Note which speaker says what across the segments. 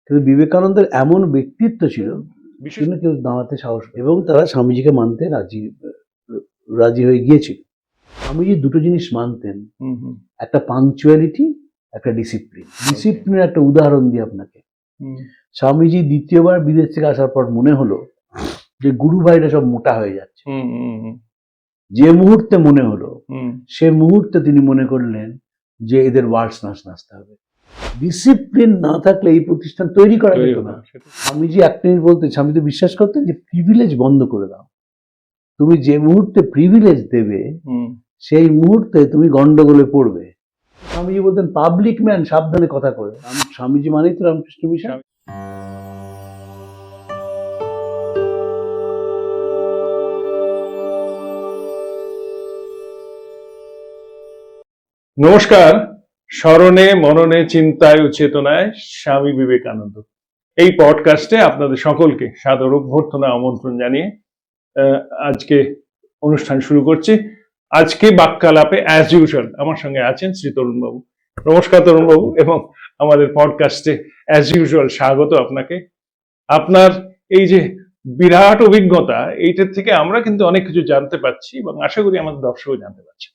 Speaker 1: কিন্তু বিবেকানন্দের এমন ব্যক্তিত্ব ছিল কিন্তু কেউ দাঁড়াতে সাহস এবং তারা স্বামীজিকে মানতে রাজি হয়ে গিয়েছিল। স্বামীজি দুটো জিনিস মানতেন, একটা পাংচুয়ালিটি, একটা ডিসিপ্লিন। ডিসিপ্লিনের একটা উদাহরণ দিই আপনাকে। স্বামীজি দ্বিতীয়বার বিদেশ থেকে আসার পর মনে হলো যে গুরু ভাইরা সব মোটা হয়ে যাচ্ছে। যে মুহূর্তে মনে হলো সে মুহূর্তে তিনি মনে করলেন যে এদের ওয়ার্ডস নাচতে হবে। ডিসিপ্লিন না থাকলে এই প্রতিষ্ঠান তৈরি করা যেত না। স্বামীজি এক মিনিট বলতেন, স্বামী তো বিশ্বাস করতেন যে প্রিভিলেজ বন্ধ করে দাও। তুমি যে মুহূর্তে প্রিভিলেজ দেবে সেই মুহূর্তে তুমি গন্ডগোলে পড়বে। স্বামীজি বলতেন পাবলিক ম্যান, সাবধানে কথা কয়। স্বামীজি মানেই তো রামকৃষ্ণ মিশন।
Speaker 2: নমস্কার। স্মরণে মননে চিন্তায় ও চেতনায় স্বামী বিবেকানন্দ এই পডকাস্টে আপনাদের সকলকে সাদর অভ্যর্থনা আমন্ত্রণ জানিয়ে আজকে অনুষ্ঠান শুরু করছি। আজকে বাক্যালাপে অ্যাজ ইউজুয়াল আমার সঙ্গে আছেন শ্রী তরুণবাবু। নমস্কার তরুণবাবু, এবং আমাদের পডকাস্টে অ্যাজ ইউজুয়াল স্বাগত আপনাকে। আপনার এই যে বিরাট অভিজ্ঞতা, এইটার থেকে আমরা কিন্তু অনেক কিছু জানতে পারছি এবং আশা করি আমাদের দর্শকও জানতে পারছে।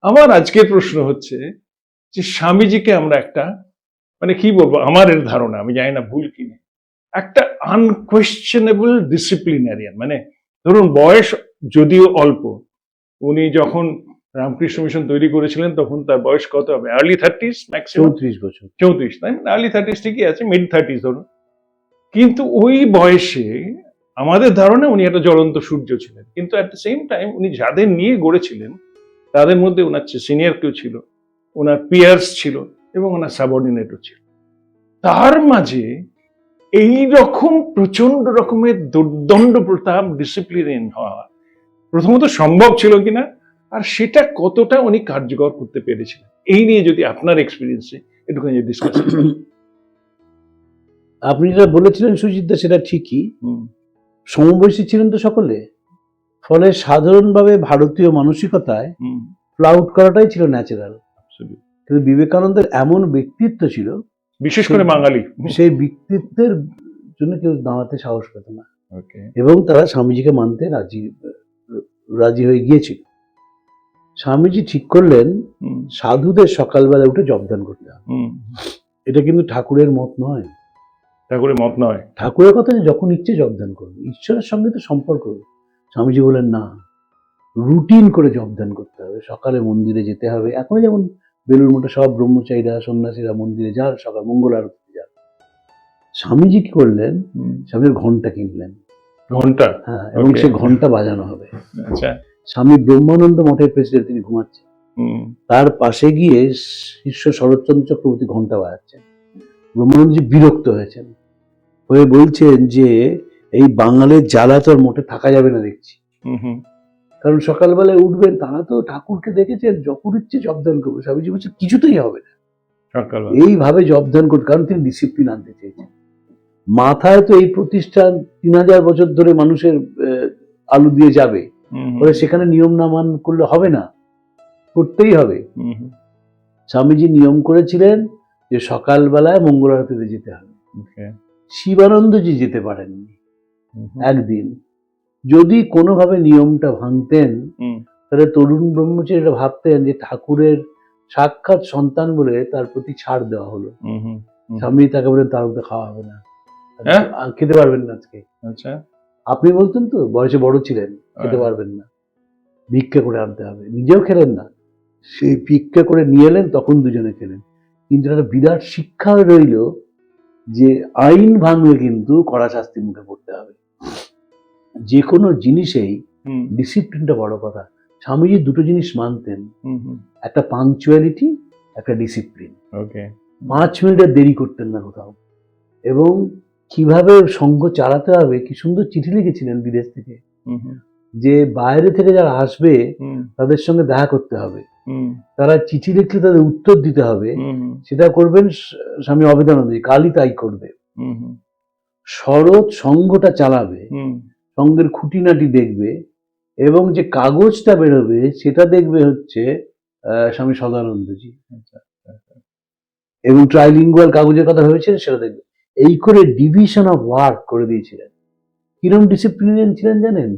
Speaker 2: আমার আজকের প্রশ্ন হচ্ছে যে স্বামীজিকে আমরা একটা কি বলবো, আমার এর ধারণা, আমি জানি না ভুল কিনা, একটা আনকোয়েশ্চেনেবল ডিসিপ্লিনারিয়ান। ধরুন বয়স যদিও অল্প, উনি যখন রামকৃষ্ণ মিশন তৈরি করেছিলেন তখন তার বয়স কত হবে? আর্লি 30s, ম্যাক্সিমাম
Speaker 1: 34 বছর।
Speaker 2: 34, তাই না? আর্লি 30s ঠিকই আছে, মিড 30s ধরুন। কিন্তু ওই বয়সে আমাদের ধারণা উনি একটা জ্বলন্ত সূর্য ছিলেন, কিন্তু অ্যাট দ্য সেম টাইম উনি যাদের নিয়ে গড়েছিলেন তাদের মধ্যে ওনার সিনিয়র কেউ ছিল, ওনার পিয়ার্স ছিল এবং ওনার সাবঅর্ডিনেটও ছিল। তার মাঝে এই রকম প্রচন্ড রকমের দুর্দণ্ড প্রতাপ ডিসিপ্লিন হওয়া প্রথমত সম্ভব ছিল কিনা, আর সেটা কতটা উনি কার্যকর করতে পেরেছিলেন, এই নিয়ে যদি আপনার এক্সপিরিয়েন্সে একটুখানি ডিসকাস করেন।
Speaker 1: আপনি যেটা বলেছিলেন সুজিতদা, সেটা ঠিকই। সমবয়সী ছিলেন তো সকলে, ফলে সাধারণভাবে ভারতীয় মানসিকতায় ফ্লাউট করাটাই ছিল ন্যাচারাল। কিন্তু বিবেকানন্দের এমন ব্যক্তিত্ব ছিল,
Speaker 2: বিশেষ করে বাঙালি,
Speaker 1: সেই ব্যক্তিত্বের জন্য কেউ দাঁড়াতে সাহস পেত না এবং তারা স্বামীজিকে মানতে রাজি হয়ে গিয়েছিল। স্বামীজি ঠিক করলেন সাধুদের সকালবেলা উঠে জপদান করতে হবে। এটা কিন্তু ঠাকুরের মত নয়। ঠাকুরের কথা যে যখন ইচ্ছে জপদান করবে, ঈশ্বরের সঙ্গে তো সম্পর্ক। স্বামীজি বলেন না, রুটিন করে জপদান করতে হবে, সকালে মন্দিরে যেতে হবে। এখন যেমন বেলুর মঠে সব ব্রহ্মচারীরা সন্ন্যাসীরা মন্দিরে যান, সকাল মঙ্গল আরতিতে যান। স্বামীজি কি করলেন, স্বামীর ঘন্টা কিনলেন।
Speaker 2: ঘন্টা?
Speaker 1: হ্যাঁ, এবং সে ঘন্টা বাজানো হবে।
Speaker 2: আচ্ছা।
Speaker 1: স্বামী ব্রহ্মানন্দ মঠের প্রেসিডেন্ট, তিনি ঘুমাচ্ছেন, তার পাশে গিয়ে শিষ্য শরৎচন্দ্র চক্রবর্তী ঘন্টা বাজাচ্ছেন। ব্রহ্মানন্দজি বিরক্ত হয়েছেন, হয়ে বলছেন যে এই বাঙালির জ্বালা তোর মোটে থাকা যাবে না দেখছি। কারণ সকালবেলায় উঠবেন, তারা তো ঠাকুরকে দেখেছেন, যখন ইচ্ছে জপদান করবে। স্বামীজি বলছে কিছুতেই হবে না, এইভাবে জপদান করতে, কারণ তিনি ডিসিপ্লিন আনতে চেয়েছেন। মাথায় তো এই প্রতিষ্ঠান 3000 বছর ধরে মানুষের আলু দিয়ে যাবে, ফলে সেখানে নিয়ম না মান করলে হবে না, করতেই হবে। স্বামীজি নিয়ম করেছিলেন যে সকালবেলায় মঙ্গল আরতিতে যেতে হবে। শিবানন্দজি যেতে পারেননি একদিন। যদি কোনোভাবে নিয়মটা ভাঙতেন তাহলে তরুণ ব্রহ্মচারীরা ভাবতেন যে ঠাকুরের সাক্ষাৎ সন্তান বলে তার প্রতি ছাড় দেওয়া হলো। স্বামী তাকে বলেন তার মধ্যে খাওয়া হবে না, খেতে পারবেন না আজকে।
Speaker 2: আচ্ছা,
Speaker 1: আপনি বলতেন তো বয়সে বড় ছিলেন, খেতে পারবেন না, ভিক্ষা করে আনতে হবে। নিজেও খেলেন না, সেই ভিক্ষা করে নিয়ে এলেন, তখন দুজনে খেলেন। কিন্তু একটা বিরাট শিক্ষা রইল যে আইন ভাঙলে কিন্তু কড়া শাস্তির মুখে পড়তে হবে। যে কোনো জিনিসেই ডিসিপ্লিনটা বড় কথা। স্বামীজি দুটো জিনিস মানতেন, একটা পাংচুয়ালিটি, একটা ডিসিপ্লিন। 5 মিনিটের দেরি করতেন না কোথাও। এবং কিভাবে সংঘ চালাতে হবে, কি সুন্দর চিঠি লিখেছিলেন বিদেশ থেকে, যে বাইরে থেকে যারা আসবে তাদের সঙ্গে দেখা করতে হবে, তারা চিঠি লিখলে তাদের উত্তর দিতে হবে। সেটা করবেন স্বামী অভেদানন্দজি, কালই তাই করবে। শরৎ সংঘটা চালাবে, সঙ্গের খুঁটিনাটি দেখবে, এবং যে কাগজটা বেরোবে সেটা দেখবে হচ্ছে স্বামী সদানন্দজি। এবং ট্রাইলিঙ্গুয়াল কাগজের কথা ভেবেছেন, সেটা দেখবে। এই করে ডিভিশন অফ ওয়ার্ক করে দিয়েছিলেন। কিরম ডিসিপ্লিন ছিলেন জানেন?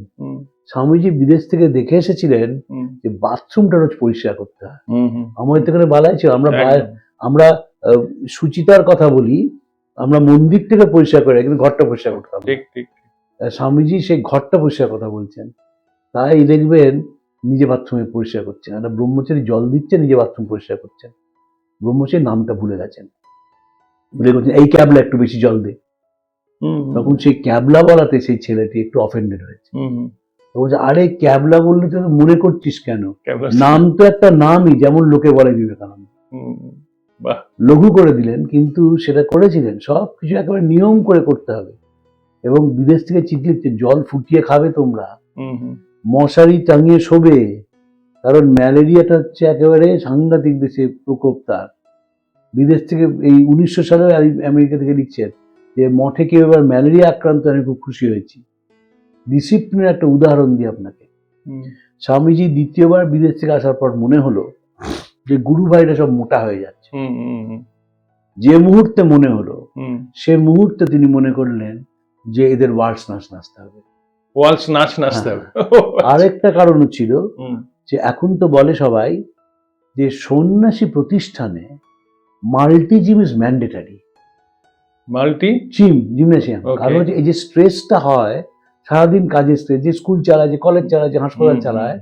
Speaker 1: স্বামীজি বিদেশ থেকে দেখে এসেছিলেন যে বাথরুমটা রোজ পরিষ্কার করতে হয়। আমাদের তো এখানে বালাই ছিল, আমরা সুচিতার কথা বলি, আমরা মন্দির থেকে পরিষ্কার করে কিন্তু ঘরটা পরিষ্কার করতাম। স্বামীজি সেই ঘরটা পরিষ্কার কথা বলছেন। তাই দেখবেন নিজে বাথরুমে পরিষ্কার করছেন, একটা ব্রহ্মচারী জল দিচ্ছে, নিজে বাথরুম পরিষ্কার করছেন। ব্রহ্মচারী নামটা ভুলে গেছেন, ভুলে গেছেন এই ক্যাবলা একটু বেশি জল দে। তখন সেই ক্যাবলা বলাতে সেই ছেলেটি একটু অফেন্ডেড হয়েছে। বলছে আরে ক্যাবলা বললে তুই মনে করছিস কেন? নাম তো একটা নামই, যেমন লোকে বলে বিবেকানন্দ। লঘু করে দিলেন, কিন্তু সেটা করেছিলেন। সব কিছু একেবারে নিয়ম করে করতে হবে। এবং বিদেশ থেকে চিঠি লিখছে, জল ফুটিয়ে খাবে তোমরা, মশারি টাঙিয়ে শোবে, কারণ ম্যালেরিয়াটা হচ্ছে একেবারে সাংঘাতিক দেশে প্রকোপ তার। বিদেশ থেকে এই 1900 সালে আমেরিকা থেকে লিখছেন যে মঠে কেউ এবার ম্যালেরিয়া আক্রান্ত, আমি খুব খুশি হয়েছি। ডিসিপ্লিনের একটা উদাহরণ দিই আপনাকে। স্বামীজি দ্বিতীয়বার বিদেশ থেকে আসার পর মনে হলো যে গুরু ভাইরা সব মোটা হয়ে যাচ্ছে। যে মুহূর্তে মনে হলো, সে মুহূর্তে তিনি মনে করলেন যে এদের ওয়ার্ল্ডস নাচতে হবে। আরেকটা কারণও ছিল যে এখন তো বলে সবাই যে সন্ন্যাসী প্রতিষ্ঠানে multi gym is mandatory. Gymnasium. কারণ এই যে স্ট্রেসটা হয় সারাদিন কাজের স্ট্রেস, যে স্কুল চালায়, যে কলেজ চালায়, যে হাসপাতাল চালায়,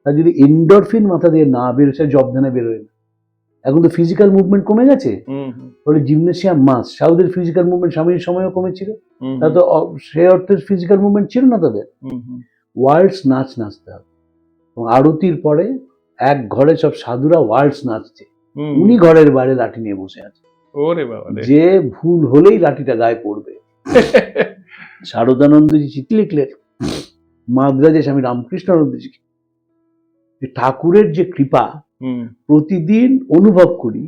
Speaker 1: তার যদি এন্ডরফিন মাথা দিয়ে না বেরোয়, সে জব ধ্যানে বেরোয় না। এখন তো ফিজিক্যাল মুভমেন্ট কমে গেছে, বলে জিমনেশিয়াম মাস। সাউথের ফিজিক্যাল মুভমেন্ট স্বামীর সময়ও কমেছিল, তা তো সে অর্থে ফিজিক্যাল মুভমেন্ট ছিল না তাদের। ওয়ার্ল্ডস নাচতে হবে। এবং আরতির পরে এক ঘরে সব সাধুরা ওয়ার্ল্ডস নাচছে, উনি ঘরের বাইরে লাঠি নিয়ে বসে আছে। যে ভুল হলেই লাঠিটা গায়ে পড়বে। শারদানন্দজি চিঠি লিখলেন মাদ্রাজে স্বামী রামকৃষ্ণানন্দজি, ঠাকুরের যে কৃপা প্রতিদিন অনুভব করি,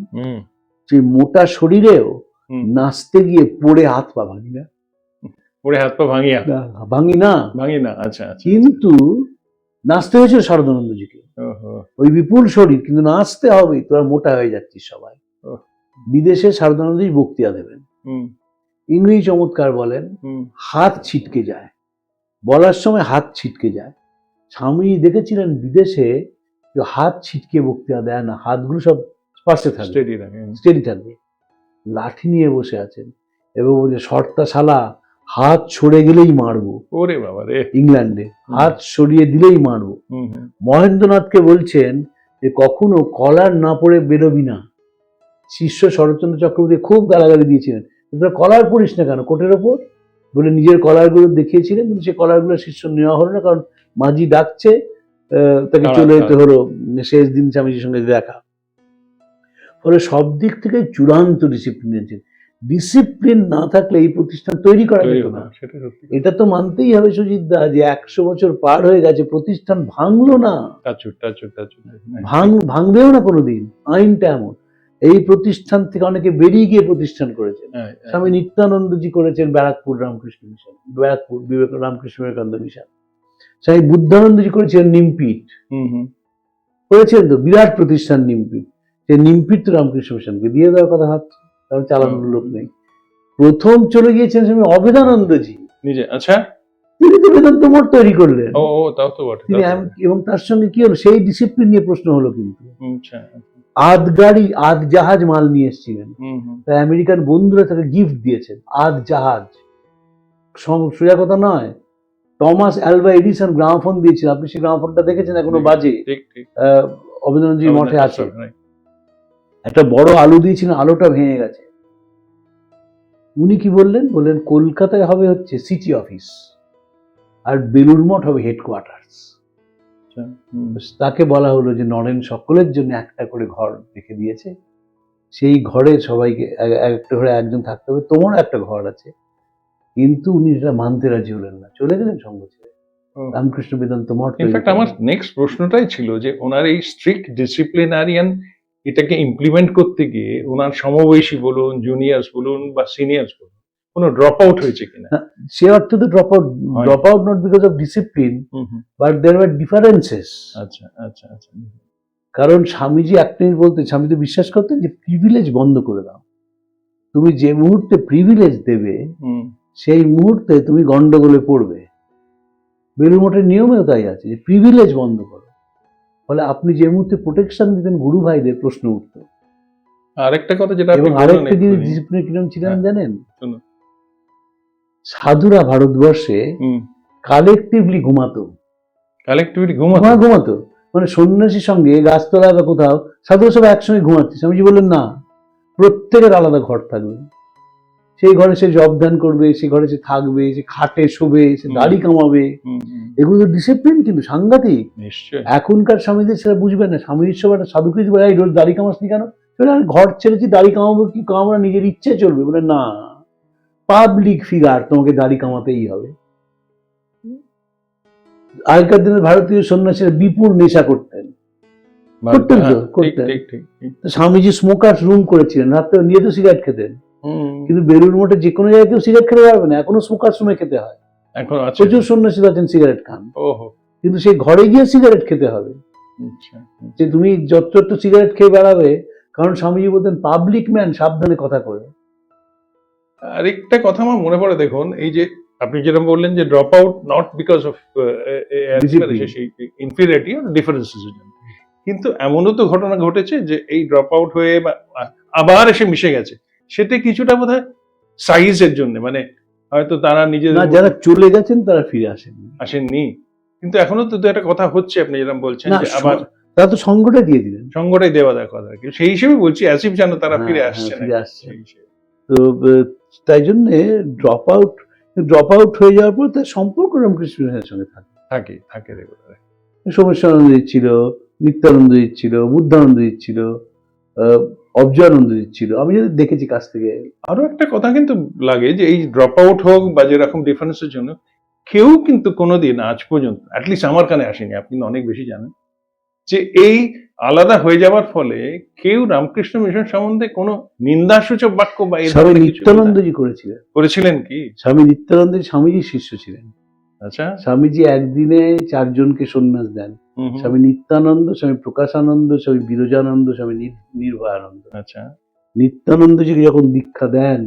Speaker 1: যে মোটা শরীরেও নাচতে গিয়ে পড়ে হাত পা ভাঙি না, আচ্ছা, কিন্তু নাচতে হয়েছিল শারদানন্দজিকে। ওই বিপুল শরীর, কিন্তু নাচতে হবে, তোরা মোটা হয়ে যাচ্ছিস সবাই। বিদেশে শারদানন্দজি বক্তৃতা দেবেন, ইংরেজি চমৎকার বলেন, হাত ছিটকে যায়, বলার সময় হাত ছিটকে যায়। স্বামী দেখেছিলেন বিদেশে হাত ছিটকে বক্তৃতা দেয় না, হাতগুলো সব স্পার্শে থাকবে, স্টেডি থাকবে। লাঠি নিয়ে বসে আছেন এবং বলছে শর্তা শালা, হাত সরে গেলেই মারবো। ওরে বাবা রে, ইংল্যান্ডে হাত সরিয়ে দিলেই মারবো। মহেন্দ্রনাথকে বলছেন যে কখনো কলার না পরে বেরোবি না। শিষ্য শরৎচন্দ্র চক্রবর্তী খুব গালাগালি দিয়েছিলেন, তোরা কলার পরিস না কেন কোটের ওপর, বলে নিজের কলারগুলো দেখিয়েছিলেন, কিন্তু সে কলারগুলো শিষ্য নেওয়া হলো না, কারণ মাঝি ডাকছে, তাকে চলে যেতে হলো, শেষ দিন স্বামীজির সঙ্গে দেখা। ফলে সব দিক থেকে চূড়ান্ত ডিসিপ্লিন না থাকলে এই প্রতিষ্ঠান তৈরি করা যেত না। এটা তো মানতেই হবে সুজিত দা, যে 100 বছর পার হয়ে গেছে, প্রতিষ্ঠান ভাঙলো না, ভাঙবেও না কোনোদিন। আইনটা এমন। এই প্রতিষ্ঠান থেকে অনেকে বেরিয়ে গিয়ে প্রতিষ্ঠান করেছেন। স্বামী নিত্যানন্দজি করেছেন ব্যারাকপুর রামকৃষ্ণ মিশন, ব্যারাকপুর রামকৃষ্ণ বিবেকানন্দ মিশন। স্বামী বুদ্ধানন্দজি করেছেন নিমপিট, করেছেন তো বিরাট প্রতিষ্ঠান নিমপিট। সে নিমপিট তো রামকৃষ্ণ মিশনকে দিয়ে দেওয়ার কথা ভাবছে, কারণ চালানোর লোক নেই। প্রথম চলে গিয়েছেন স্বামী অভেদানন্দজি নিজে। আচ্ছা, তিনি তো বেদান্ত মঠ তৈরি করলেন। তিনি, এবং তার সঙ্গে কি হলো, সেই ডিসিপ্লিন নিয়ে প্রশ্ন হলো। কিন্তু আধ গাড়ি আধ জাহাজ মাল নিয়ে এসেছিলেন, তাই আমেরিকান বন্ধুরা তাকে গিফট দিয়েছেন আধ জাহাজ। সোজা কথা নয়। টমাস অ্যালভা এডিসন গ্রামোফোন দিয়েছিল, আপনি সেই গ্রামোফোনটা দেখেছেন, এখনো বাজে, অভিনন্দজি মঠে আছে। একটা বড় আলু দিয়েছিলেন, আলোটা ভেঙে গেছে। উনি কি বললেন, কলকাতায় হবে হচ্ছে সিটি অফিস, আর বেলুড় মঠ হবে হেডকোয়ার্টার্স। তাকে বলা হলো যে নরেন সকলের জন্য একটা করে ঘর রেখে দিয়েছে, সেই ঘরে সবাইকে একটা ঘরে একজন থাকতে হবে, তোমার একটা ঘর আছে। কিন্তু উনি এটা মানতে রাজি হলেন না, চলে গেলেন সঙ্গ ছেড়ে রামকৃষ্ণ বেদান্ত মঠ।
Speaker 2: ইনফ্যাক্ট আমার নেক্সট প্রশ্নটাই ছিল যে ওনার এই স্ট্রিক্ট ডিসিপ্লিনারিয়ান এটাকে ইমপ্লিমেন্ট করতে গিয়ে ওনার সমবয়সী বলুন, জুনিয়র্স বলুন বা সিনিয়র্স বলুন, কোনো ড্রপ আউট হয়েছে কিনা?
Speaker 1: সে অর্থে তো drop out not because of discipline, but there were differences.
Speaker 2: আচ্ছা আচ্ছা আচ্ছা।
Speaker 1: কারণ স্বামীজি একটা জিনিস বলতেন, স্বামী তো বিশ্বাস করতেন যে প্রিভিলেজ বন্ধ করে দাও, তুমি যে মুহূর্তে প্রিভিলেজ দেবে সেই মুহূর্তে তুমি গন্ডগোলে পড়বে। বেলুড় মঠের নিয়মেও তাই আছে যে প্রিভিলেজ বন্ধ করো। ফলে আপনি যে মুহূর্তে প্রোটেকশন দিতেন গুরু ভাইদের, প্রশ্ন উঠত।
Speaker 2: আরেকটা কথা যেটা
Speaker 1: এবং আরেকটা জিনিস ডিসিপ্লিন কিরকম ছিলেন জানেন? সাধুরা ভারতবর্ষে কালেকটিভলি ঘুমাতো। ঘুমাতো মানে সন্ন্যাসীর সঙ্গে গাছতলায় বা কোথাও সাধুরা সব একসঙ্গে ঘুমাচ্ছে। স্বামীজি বললেন না, প্রত্যেকের আলাদা ঘর থাকবে। সেই ঘরে সে জব ধ্যান করবে, সে ঘরে সে থাকবে, সে খাটে শোবে, সে দাড়ি কামাবে। এগুলো ডিসিপ্লিন কিন্তু সাংঘাতিক। এখনকার স্বামীদের সেটা বুঝবে না। স্বামীর সব একটা সাধুকে বলে, এই রোজ দাড়ি কামাসনি কেন? ঘর ছেড়েছি, দাড়ি কামাবো কি কামাবো না, নিজের ইচ্ছে চলবে। বলে না, পাবলিক ফিগার, তোমাকে দাড়ি কামাতেই হবে। আগেকার দিনের ভারতীয় সন্ন্যাসীরা বিপুল নেশা করতেন। স্বামীজি স্মোকার্স রুম করেছিলেন, রাত্রে নিয়ে তো সিগারেট খেতেন। কিন্তু বেলুড় মঠে যে কোনো জায়গায় কেউ সিগারেট খেতে পারবে না, এখনো স্মোকার্স রুমে খেতে হয়। প্রচুর সন্ন্যাসী আছেন সিগারেট খান, কিন্তু সেই ঘরে গিয়ে সিগারেট খেতে হবে। যে তুমি যত সিগারেট খেয়ে বেড়াবে, কারণ স্বামীজি বলতেন পাবলিক ম্যান, সাবধানে কথা করে।
Speaker 2: আরেকটা কথা আমার মনে পড়ে, দেখুন এই যে আপনি যেরকম বললেন যে drop out not because of inferiority or differences, কিন্তু এমনও তো ঘটনা ঘটেছে যে এই ড্রপ আউট হয়ে আবার এসে মিশে গেছে। সেটা কিছুটা বোধহয় সাইজের জন্য, মানে হয়তো তারা নিজেদের,
Speaker 1: যারা চলে গেছেন তারা ফিরে
Speaker 2: আসেননি। কিন্তু এখনো তো একটা কথা হচ্ছে, আপনি যেরকম বলছেন যে আবার
Speaker 1: তারা তো সঙ্গটা দিয়ে দিলেন,
Speaker 2: সঙ্গটাই দেওয়া দেওয়ার কথা। সেই হিসেবে বলছি, অ্যাসিফ যেন তারা ফিরে আসছে।
Speaker 1: তো তাই জন্য ড্রপ আউট হয়ে যাওয়ার পর তার সম্পর্ক রামকৃষ্ণ মিশনের সঙ্গে
Speaker 2: থাকে রেগুলার।
Speaker 1: সোমেশ্বরানন্দ ছিল, নিত্যানন্দ ছিল, বুদ্ধানন্দ ছিল, অবজয়ানন্দ ছিল, আমি যদি দেখেছি কাছ থেকে।
Speaker 2: আরো একটা কথা কিন্তু লাগে যে এই ড্রপ আউট হোক বা যেরকম ডিফারেন্সের জন্য কেউ কিন্তু কোনোদিন আজ পর্যন্ত, অ্যাটলিস্ট আমার কানে আসেনি, আপনি অনেক বেশি জানেন, যে এই আলাদা হয়ে যাওয়ার ফলে কেউ রামকৃষ্ণ মিশন সম্বন্ধে কোনো নিন্দাসূচক বাক্য বা
Speaker 1: স্বামী নিত্যানন্দজি করেছিলেন
Speaker 2: কি?
Speaker 1: স্বামী নিত্যানন্দজি স্বামীজির শিষ্য ছিলেন।
Speaker 2: আচ্ছা,
Speaker 1: স্বামীজি একদিনে 4 জনকে সন্ন্যাস দেন। স্বামী নিত্যানন্দ, স্বামী প্রকাশানন্দ, স্বামী বিরজানন্দ, স্বামী নির্ভয়ানন্দ।
Speaker 2: আচ্ছা,
Speaker 1: নিত্যানন্দজিকে যখন দীক্ষা দেন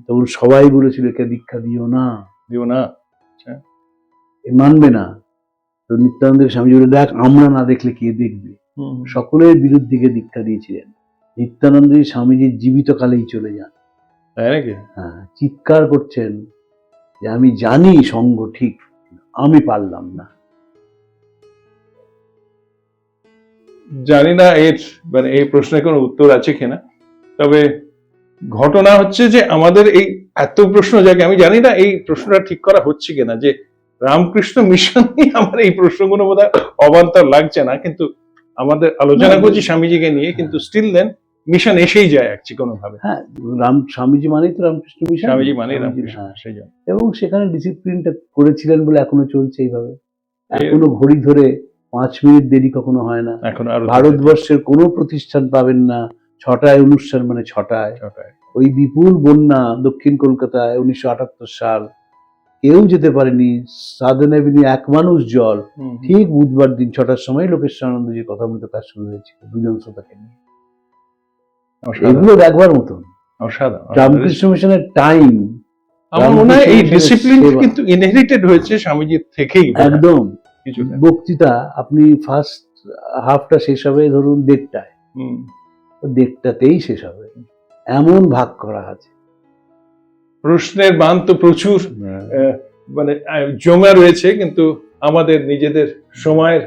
Speaker 1: তখন সবাই বলেছিল একে দীক্ষা দিও না।
Speaker 2: আচ্ছা,
Speaker 1: মানবে না। তো নিত্যানন্দকে স্বামীজি বলে, দেখ আমরা না দেখলে কে দেখবে। সকলের বিরুদ্ধে দীক্ষা দিয়েছিলেন। নিত্যানন্দজি স্বামীজির জীবিত কালেই চলে যান। হ্যাঁ, চিৎকার করছেন যে আমি জানি সঙ্গ ঠিক, আমি পারলাম না।
Speaker 2: জানি না এর মানে এই প্রশ্নের কোনো উত্তর আছে কিনা, তবে ঘটনা হচ্ছে যে আমাদের এই এত প্রশ্ন জাগে, আমি জানি না এই প্রশ্নটা ঠিক করা হচ্ছে কিনা, যে রামকৃষ্ণ মিশন নিয়ে আমার এই প্রশ্নগুলো বোধহয় অবান্তর লাগছে না, কিন্তু আমাদের আলোচনা করছি স্বামীজিকে নিয়ে, কিন্তু স্টিল দেন মিশন এসেই যায় একচি কোনো ভাবে।
Speaker 1: হ্যাঁ, স্বামীজি মানেই তো রামকৃষ্ণ মিশন,
Speaker 2: স্বামীজি মানেই রামকৃষ্ণ, সেই জন্য।
Speaker 1: এবং সেখানে ডিসিপ্লিনটা করেছিলেন বলে এখনো চলছে এইভাবে। এখনো ঘড়ি ধরে 5 মিনিট দেরি কখনো হয় না। ভারতবর্ষের কোনো প্রতিষ্ঠান পাবেন না 6টায় অনুষ্ঠান মানে 6টায়। ওই বিপুল বন্যা দক্ষিণ কলকাতায় 1978 সাল, কেউ যেতে পারেনি। সাদেন এভিনিউ 1 মানুষ জল। ঠিক বুধবার দিন 6টার সময় লোকেশ্বরানন্দজির কথা বলতে কাজ শুরু হয়েছিল 2 জন শ্রোতাকে নিয়ে। এগুলো দেখবার মতন। রামকৃষ্ণ মিশনের টাইম,
Speaker 2: আমার মনে হয় এই ডিসিপ্লিন কিন্তু ইনহেরিটেড হয়েছে স্বামীজির থেকেই।
Speaker 1: একদম। বক্তৃতা আপনি ফার্স্ট হাফটা শেষ হবে ধরুন 1:30টায়, 1:30টাতেই শেষ হবে, এমন ভাগ করা আছে।
Speaker 2: প্রশ্নের মান তো প্রচুর মানে জমা রয়েছে, কিন্তু আমাদের নিজেদের সময়ের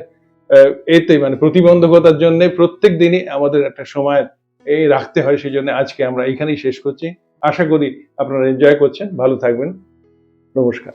Speaker 2: এতে মানে প্রতিবন্ধকতার জন্য প্রত্যেক দিনই আমাদের একটা সময় এই রাখতে হয়, সেই জন্য আজকে আমরা এইখানেই শেষ করছি। আশা করি আপনারা এনজয় করছেন, ভালো থাকবেন, নমস্কার।